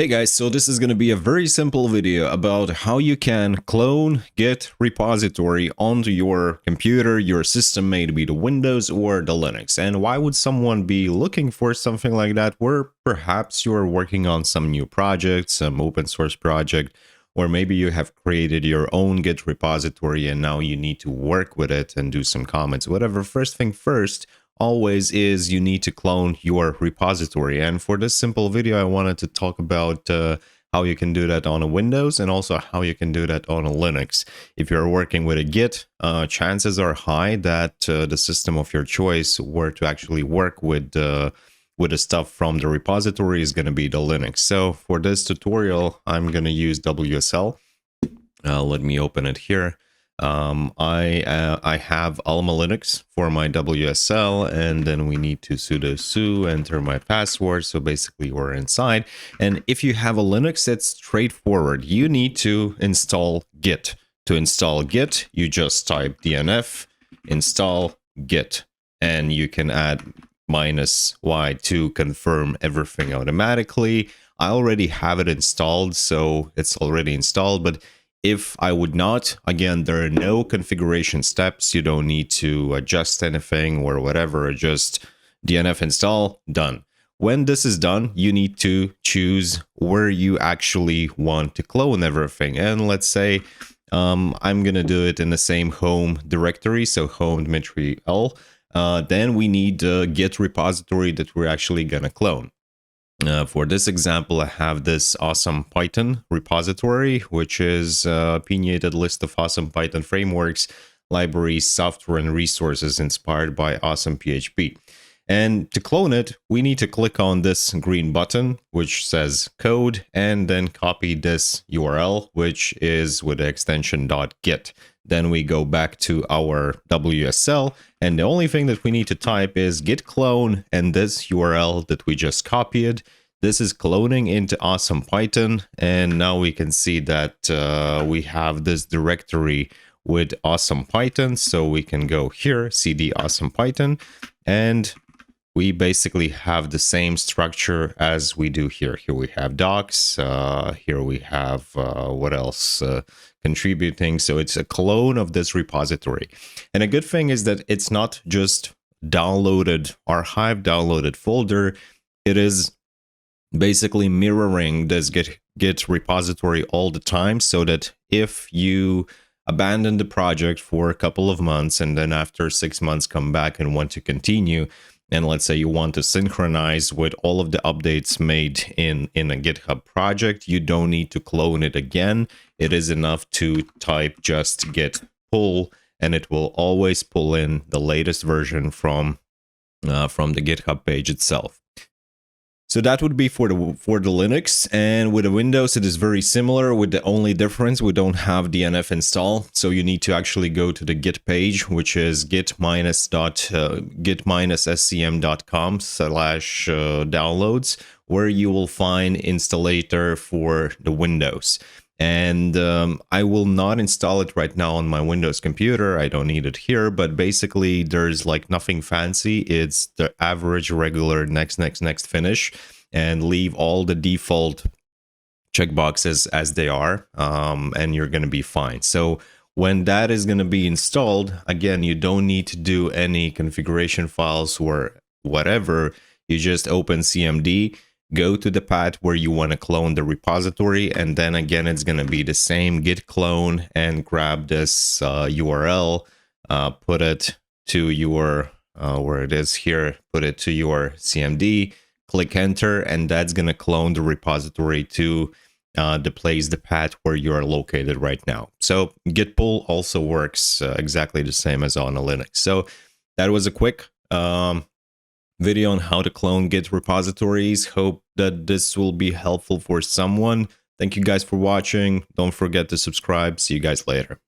Hey guys, so this is going to be a very simple video about how you can clone Git repository onto your computer, your system, maybe the Windows or the Linux. And why would someone be looking for something like that where perhaps you're working on some new project, some open source project, or maybe you have created your own Git repository and now you need to work with it and do some comments, whatever. First thing first, always is you need to clone your repository. And for this simple video, I wanted to talk about how you can do that on a Windows and also how you can do that on a Linux. If you're working with a Git, chances are high that the system of your choice were to actually work with the stuff from the repository is going to be the Linux. So for this tutorial, I'm going to use WSL. Let me open it here. I have Alma Linux for my WSL, and then we need to sudo su, enter my password. So basically we're inside. And if you have a Linux, it's straightforward. You need to install Git. To install Git, you just type dnf install Git, and you can add -y to confirm everything automatically. I already have it installed, so it's already installed, but if I would not, again, there are no configuration steps. You don't need to adjust anything or whatever, just dnf install, done. When this is done, you need to choose where you actually want to clone everything. And let's say I'm going to do it in the same home directory, so home Dmitry L. Then we need a Git repository that we're actually going to clone. For this example, I have this awesome Python repository, which is a opinionated list of awesome Python frameworks, libraries, software, and resources inspired by awesome PHP. And to clone it, we need to click on this green button, which says code, and then copy this URL, which is with the extension .git. Then we go back to our WSL, and the only thing that we need to type is git clone and this URL that we just copied. This is cloning into awesome Python, and now we can see that we have this directory with awesome Python. So we can go here, cd awesome Python, and we basically have the same structure as we do here. Here we have docs, here we have what else? Contributing. So it's a clone of this repository. And a good thing is that it's not just downloaded, archive downloaded folder. It is basically mirroring this Git repository all the time, so that if you abandon the project for a couple of months and then after 6 months come back and want to continue, and let's say you want to synchronize with all of the updates made in a GitHub project, you don't need to clone it again. It is enough to type just git pull, and it will always pull in the latest version from the GitHub page itself. So that would be for the Linux, and with the Windows it is very similar, with the only difference we don't have dnf install. So you need to actually go to the Git page, which is git-scm.com/downloads, where you will find installator for the Windows. And I will not install it right now on my Windows computer. I don't need it here, but basically there's like nothing fancy. It's the average, regular next finish, and leave all the default checkboxes as they are, and you're going to be fine. So when that is going to be installed, again, you don't need to do any configuration files or whatever. You just open CMD, go to the path where you want to clone the repository, and then again it's going to be the same git clone, and grab this URL, put it to your where it is here, put it to your CMD, click enter, and that's going to clone the repository to the path where you are located right now. So git pull also works exactly the same as on a Linux. So that was a quick video on how to clone Git repositories. Hope that this will be helpful for someone. Thank you guys for watching. Don't forget to subscribe. See you guys later.